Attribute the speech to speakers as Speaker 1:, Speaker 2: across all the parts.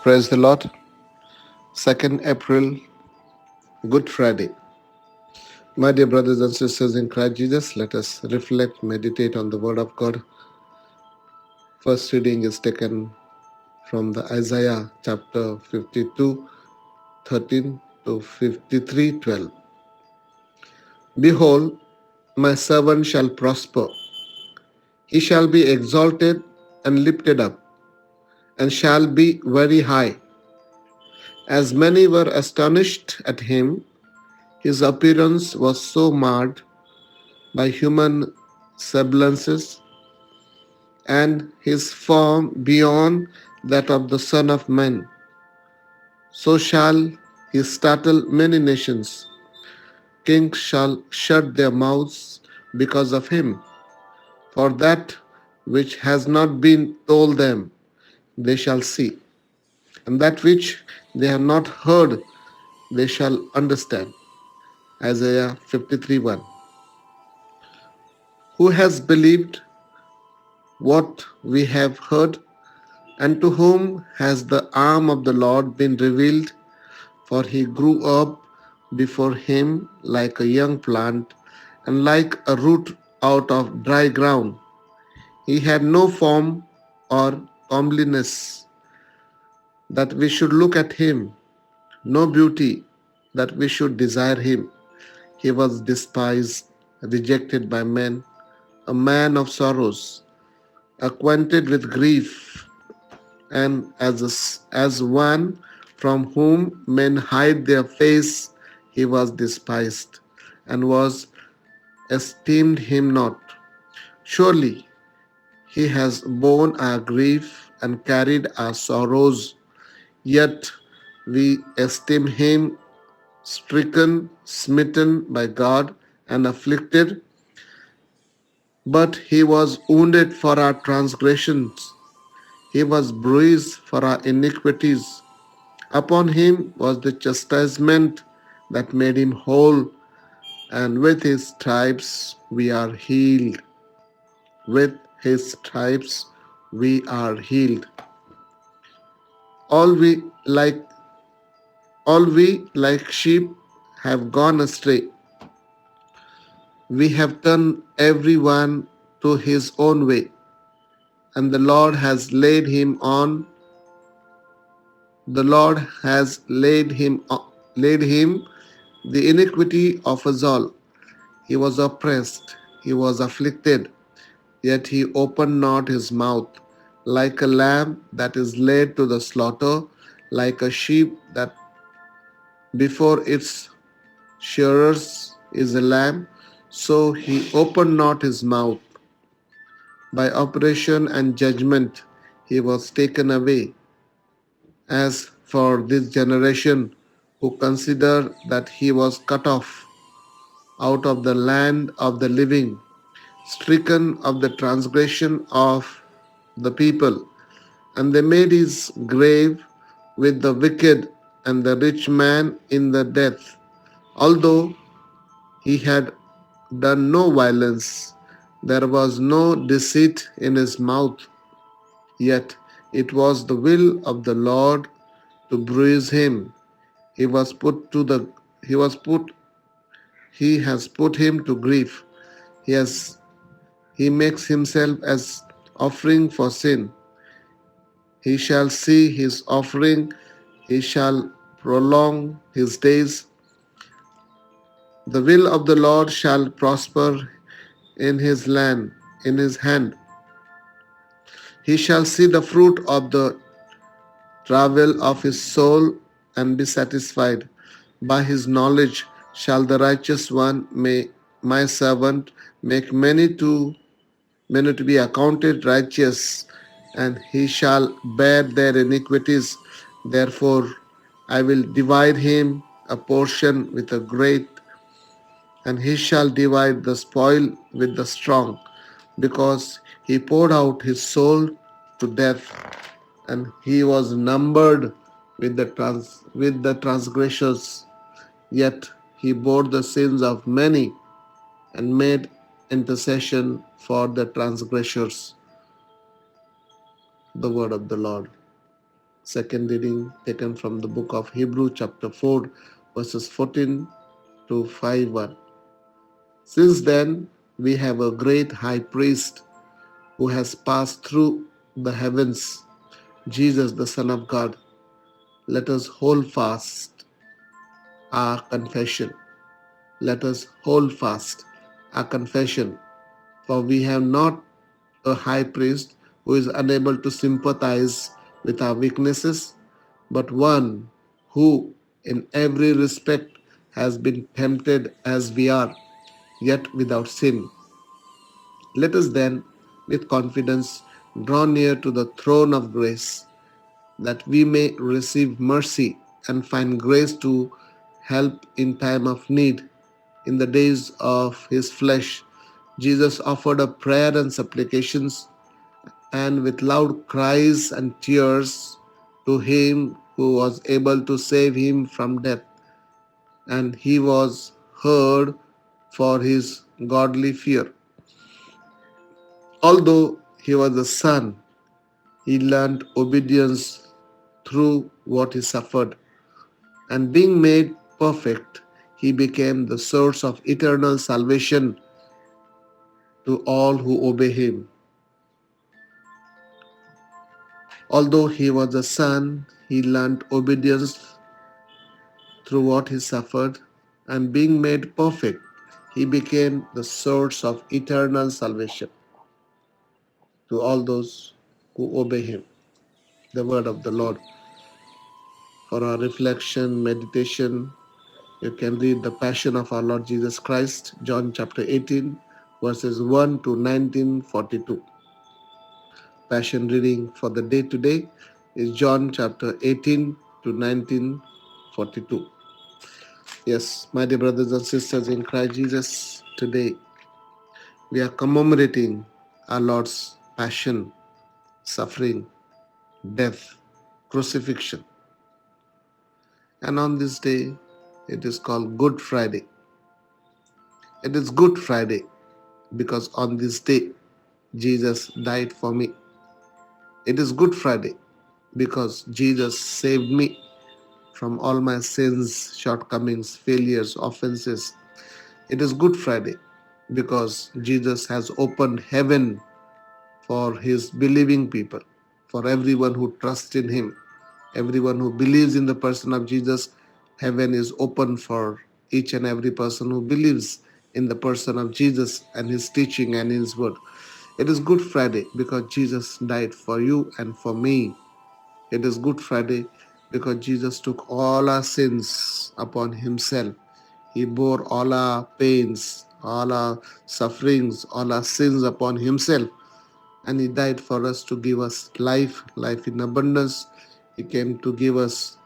Speaker 1: Praise the Lord. 2nd April, Good Friday. My dear brothers and sisters in Christ Jesus, let us reflect, meditate on the Word of God. First reading is taken from the Isaiah chapter 52:13 to 53:12. Behold, my servant shall prosper. He shall be exalted and lifted up, and shall be very high. As many were astonished at him, his appearance was so marred by human semblances, and his form beyond that of the Son of Man. So shall he startle many nations. Kings shall shut their mouths because of him. For that which has not been told them, they shall see, and that which they have not heard, they shall understand. Isaiah 53:1. Who has believed what we have heard? And to whom has the arm of the Lord been revealed? For he grew up before him like a young plant, and like a root out of dry ground. He had no form or comeliness that we should look at him, no beauty that we should desire him. He was despised, rejected by men, a man of sorrows, acquainted with grief, and as one from whom men hide their face, he was despised, and was esteemed him not. Surely he has borne our grief and carried our sorrows, yet we esteem him stricken, smitten by God, and afflicted. But he was wounded for our transgressions, he was bruised for our iniquities. Upon him was the chastisement that made him whole, and with his stripes we are healed. With his stripes we are healed. All we like all we like sheep have gone astray. We have turned every one to his own way, and the Lord has laid him the iniquity of us all. He was oppressed, he was afflicted, yet he opened not his mouth. Like a lamb that is led to the slaughter, like a sheep that before its shearers is a lamb, so he opened not his mouth. By operation and judgment he was taken away. As for this generation, who consider that he was cut off out of the land of the living, stricken of the transgression of the people, and they made his grave with the wicked and the rich man in the death, although he had done no violence, there was no deceit in his mouth. Yet it was the will of the Lord to bruise him. He was put to the he was put he has put him to grief. He has he makes himself as offering for sin. He shall see his offering, he shall prolong his days. The will of the Lord shall prosper in his land, in his hand. He shall see the fruit of the travail of his soul and be satisfied. By his knowledge shall the righteous one, may my servant, make many to be accounted righteous, and he shall bear their iniquities. Therefore I will divide him a portion with a great, and he shall divide the spoil with the strong, because he poured out his soul to death, and he was numbered with the transgressors. Yet he bore the sins of many and made intercession for the transgressors. The word of the Lord. Second reading taken from the book of Hebrew, chapter 4, verses 14 to 5:1. Since then, we have a great high priest who has passed through the heavens, Jesus, the Son of God. Let us hold fast our confession. Let us hold fast our confession, for we have not a high priest who is unable to sympathize with our weaknesses, but one who, in every respect, has been tempted as we are, yet without sin. Let us then, with confidence, draw near to the throne of grace, that we may receive mercy and find grace to help in time of need. In the days of his flesh, Jesus offered up prayer and supplications, and with loud cries and tears to him who was able to save him from death, and he was heard for his godly fear. Although he was a son, he learned obedience through what he suffered, and being made perfect, he became the source of eternal salvation to all who obey him. Although he was a son, he learned obedience through what he suffered, and being made perfect, he became the source of eternal salvation to all those who obey him. The word of the Lord. For our reflection, meditation, you can read the Passion of our Lord Jesus Christ, John chapter 18, verses 1 to 1942. Passion reading for the day today is John chapter 18 to 1942. Yes, my dear brothers and sisters in Christ Jesus, today we are commemorating our Lord's passion, suffering, death, crucifixion. And on this day, it is called Good Friday. It is Good Friday because on this day, Jesus died for me. It is Good Friday because Jesus saved me from all my sins, shortcomings, failures, offenses. It is Good Friday because Jesus has opened heaven for his believing people, for everyone who trusts in him, everyone who believes in the person of Jesus. Heaven is open for each and every person who believes in the person of Jesus and his teaching and his word. It is Good Friday because Jesus died for you and for me. It is Good Friday because Jesus took all our sins upon himself. He bore all our pains, all our sufferings, all our sins upon himself. And he died for us to give us life, life in abundance. He came to give us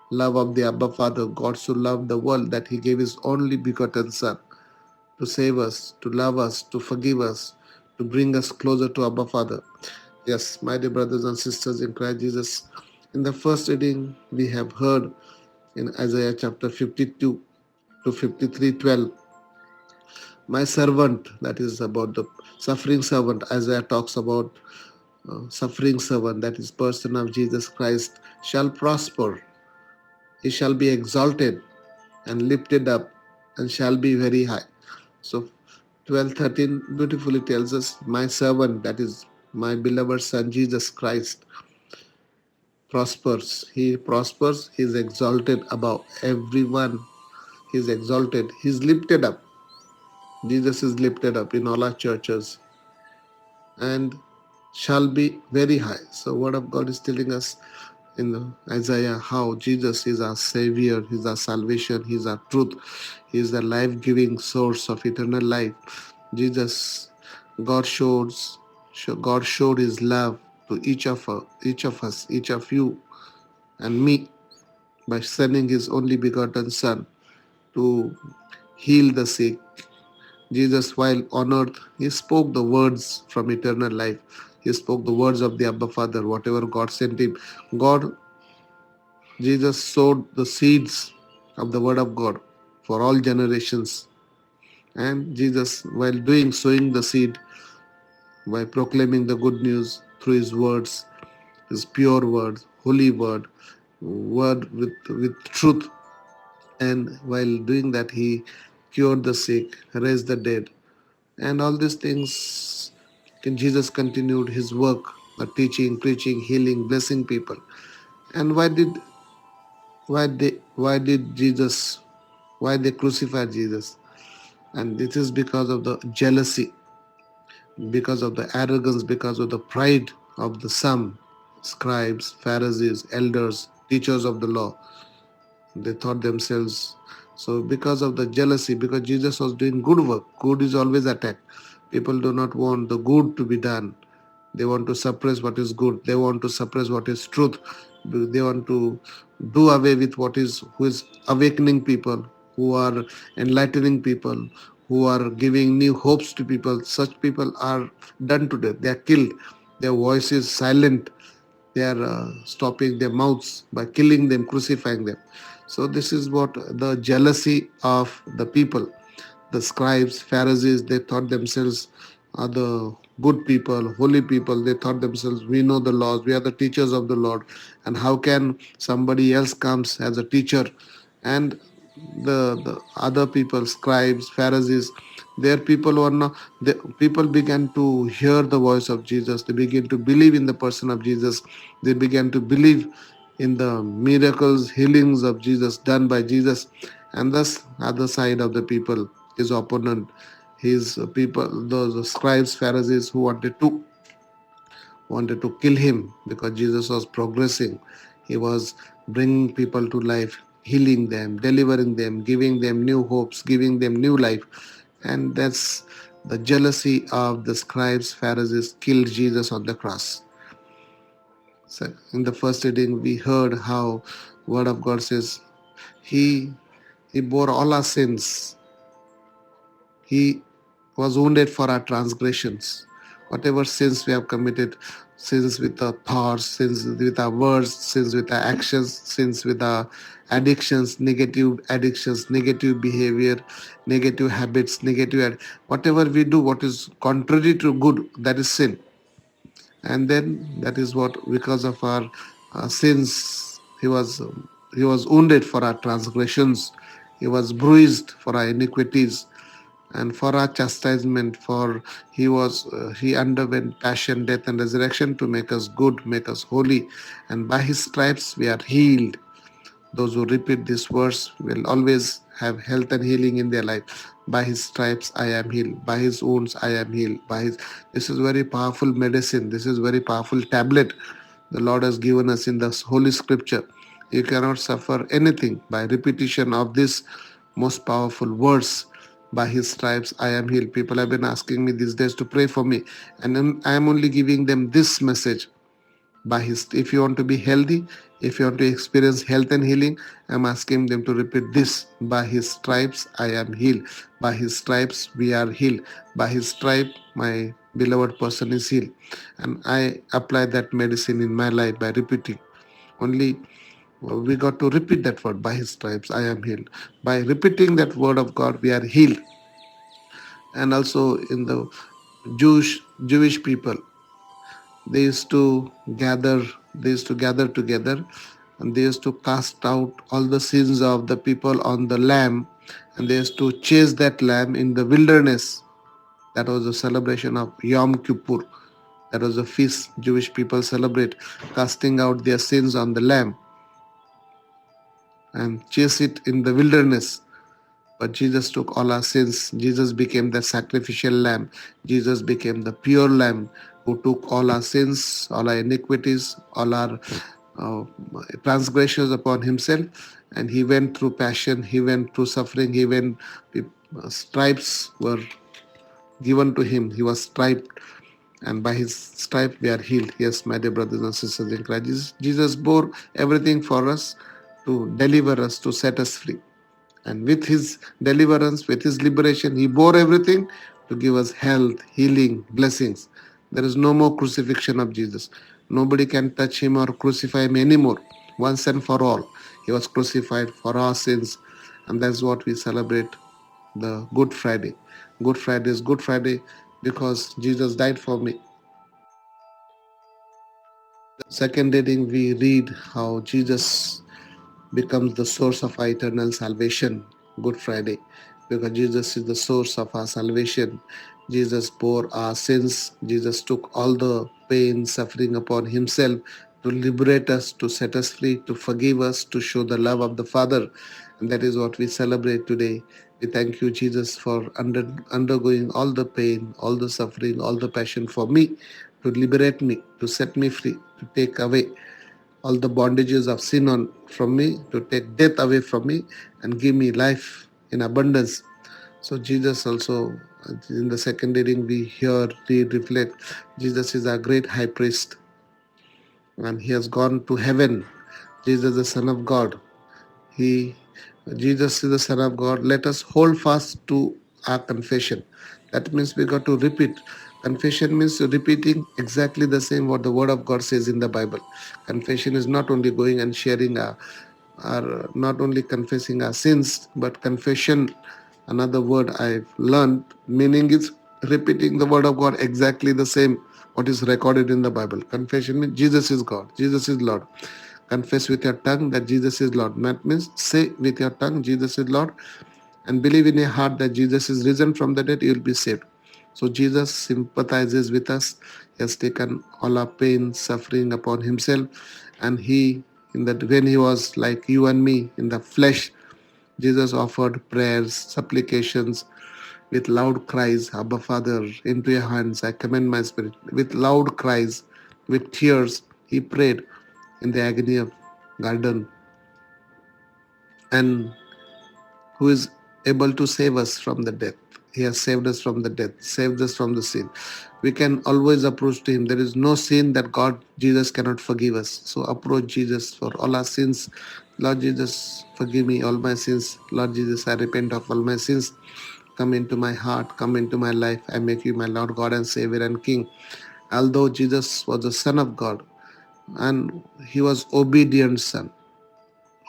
Speaker 1: love of the Abba Father. God so loved the world that he gave his only begotten Son to save us, to love us, to forgive us, to bring us closer to Abba Father. Yes, my dear brothers and sisters in Christ Jesus, in the first reading we have heard in Isaiah chapter 52 to 53:12, my servant, that is about the suffering servant. Isaiah talks about suffering servant, that is person of Jesus Christ, shall prosper. He shall be exalted and lifted up and shall be very high. So 12:13 beautifully tells us, my servant, that is my beloved son Jesus Christ, prospers. He prospers. He is exalted above everyone. He is exalted. He is lifted up. Jesus is lifted up in all our churches and shall be very high. So word of God is telling us in Isaiah how Jesus is our Savior, He's our salvation, He's our truth, He is the life-giving source of eternal life. Jesus, God God showed His love to each of us, each of you and me by sending His only begotten Son to heal the sick. Jesus, while on earth, he spoke the words from eternal life. He spoke the words of the Abba Father, whatever God sent him. God, Jesus sowed the seeds of the word of God for all generations. And Jesus, while sowing the seed, by proclaiming the good news through his words, his pure words, holy word with truth. And while doing that, he cured the sick, raised the dead, and all these things. Jesus continued his work, teaching, preaching, healing, blessing people. And why did Jesus, why they crucified Jesus? And it is because of the jealousy, because of the arrogance, because of the pride of the some scribes, Pharisees, elders, teachers of the law. They thought themselves. So, because of the jealousy, because Jesus was doing good work, good is always attacked. People do not want the good to be done. They want to suppress what is good. They want to suppress what is truth. They want to do away with what is who is awakening people, who are enlightening people, who are giving new hopes to people. Such people are done to death. They are killed. Their voice is silent. They are stopping their mouths by killing them, crucifying them. So this is what the jealousy of the people. The scribes, Pharisees, they thought themselves are the good people, holy people. They thought themselves, we know the laws, we are the teachers of the Lord. And how can somebody else comes as a teacher? And the other people, scribes, Pharisees, their people were not. The people began to hear the voice of Jesus. They began to believe in the person of Jesus. They began to believe in the miracles, healings of Jesus done by Jesus. And thus, other side of the people, his opponent, his people, those scribes, Pharisees who wanted to kill him because Jesus was progressing. He was bringing people to life, healing them, delivering them, giving them new hopes, giving them new life. And that's the jealousy of the scribes, Pharisees killed Jesus on the cross. So in the first reading, we heard how Word of God says, He He bore all our sins. He was wounded for our transgressions. Whatever sins we have committed, sins with our thoughts, sins with our words, sins with our actions, sins with our addictions, negative behavior, negative habits, whatever we do, what is contrary to good, that is sin. And then that is what, because of our sins, he was wounded for our transgressions, he was bruised for our iniquities, and for our chastisement, for he underwent passion, death, and resurrection to make us good, make us holy, and by his stripes we are healed. Those who repeat this verse will always have health and healing in their life. By his stripes I am healed. By his wounds I am healed. This is very powerful medicine. This is very powerful tablet the Lord has given us in the Holy Scripture. You cannot suffer anything by repetition of this most powerful verse. By his stripes I am healed. People have been asking me these days to pray for me, and I am only giving them this message. By his, if you want to be healthy, if you want to experience health and healing, I'm asking them to repeat this: by his stripes I am healed. By his stripes we are healed. By his stripe my beloved person is healed. And I apply that medicine in my life by repeating. Only we got to repeat that word: by his stripes I am healed. By repeating that word of God we are healed. And also in the Jewish people, they used to gather they used to gather together, and they used to cast out all the sins of the people on the lamb, and they used to chase that lamb in the wilderness. That was a celebration of Yom Kippur. That was a feast Jewish people celebrate, casting out their sins on the lamb and chase it in the wilderness. But Jesus took all our sins. Jesus became the sacrificial lamb. Jesus became the pure lamb who took all our sins, all our iniquities, all our uh, transgressions upon himself. And he went through passion, he went through suffering, stripes were given to him. He was striped, and by his stripe we are healed. Yes, my dear brothers and sisters in Christ, Jesus bore everything for us to deliver us, to set us free. And with his deliverance, with his liberation, he bore everything to give us health, healing, blessings. There is no more crucifixion of Jesus. Nobody can touch him or crucify him anymore. Once and for all, he was crucified for our sins. And that's what we celebrate the Good Friday. Good Friday is Good Friday because Jesus died for me. Second reading, we read how Jesus becomes the source of our eternal salvation. Good Friday, because Jesus is the source of our salvation. Jesus bore our sins. Jesus took all the pain, suffering upon himself to liberate us, to set us free, to forgive us, to show the love of the Father. And that is what we celebrate today. We thank you, Jesus, for undergoing all the pain, all the suffering, all the passion for me, to liberate me, to set me free, to take away all the bondages of sin from me, to take death away from me, and give me life in abundance. So Jesus also, in the second reading, we hear, read, reflect. Jesus is our great high priest, and he has gone to heaven. Jesus, the Son of God. He, Jesus is the Son of God. Let us hold fast to our confession. That means we got to repeat. Confession means repeating exactly the same what the Word of God says in the Bible. Confession is not only going and sharing our not only confessing our sins, but confession. Another word I've learned meaning is repeating the Word of God exactly the same what is recorded in the Bible. Confession means Jesus is God, Jesus is Lord. Confess with your tongue that Jesus is Lord. That means say with your tongue Jesus is Lord, and believe in your heart that Jesus is risen from the dead, you will be saved. So Jesus sympathizes with us. He has taken all our pain, suffering upon himself, and he, in that when he was like you and me in the flesh, Jesus offered prayers, supplications, with loud cries, Abba Father, into your hands I commend my spirit. With loud cries, with tears, he prayed in the agony of garden, and who is able to save us from the death. He has saved us from the death, saved us from the sin. We can always approach to him. There is no sin that God, Jesus cannot forgive us. So approach Jesus for all our sins. Lord Jesus, forgive me all my sins. Lord Jesus, I repent of all my sins. Come into my heart, come into my life. I make you my Lord God and Savior and King. Although Jesus was the Son of God and he was obedient Son,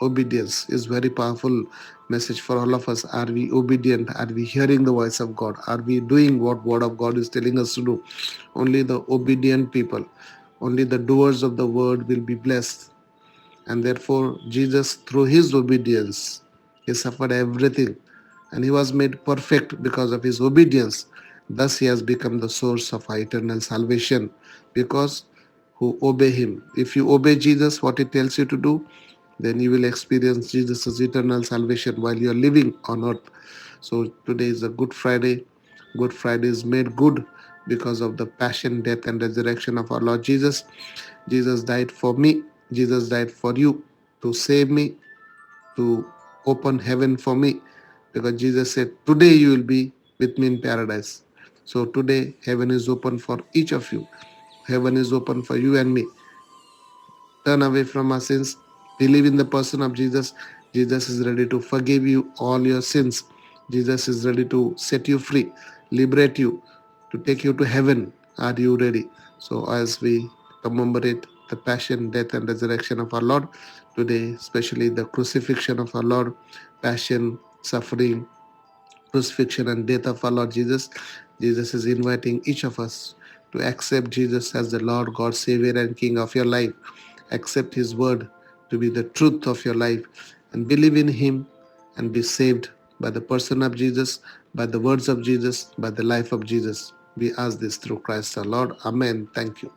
Speaker 1: obedience is very powerful message for all of us. Are we obedient? Are we hearing the voice of God? Are we doing what word of God is telling us to do? Only the obedient people, only the doers of the word will be blessed. And therefore Jesus, through his obedience, he suffered everything, and he was made perfect because of his obedience. Thus he has become the source of our eternal salvation, because who obey him. If you obey Jesus, what he tells you to do, then you will experience Jesus' eternal salvation while you are living on earth. So today is a Good Friday. Good Friday is made good because of the passion, death, and resurrection of our Lord Jesus. Jesus died for me. Jesus died for you to save me, to open heaven for me. Because Jesus said, today you will be with me in paradise. So today heaven is open for each of you. Heaven is open for you and me. Turn away from our sins, believe in the person of Jesus. Jesus is ready to forgive you all your sins. Jesus is ready to set you free, liberate you, to take you to heaven. Are you ready? So, as we commemorate the passion, death, and resurrection of our Lord today, especially the crucifixion of our Lord, passion, suffering, crucifixion, and death of our Lord Jesus, Jesus is inviting each of us to accept Jesus as the Lord, God, Savior, and King of your life. Accept His word to be the truth of your life, and believe in Him and be saved by the person of Jesus, by the words of Jesus, by the life of Jesus. We ask this through Christ our Lord. Amen. Thank you.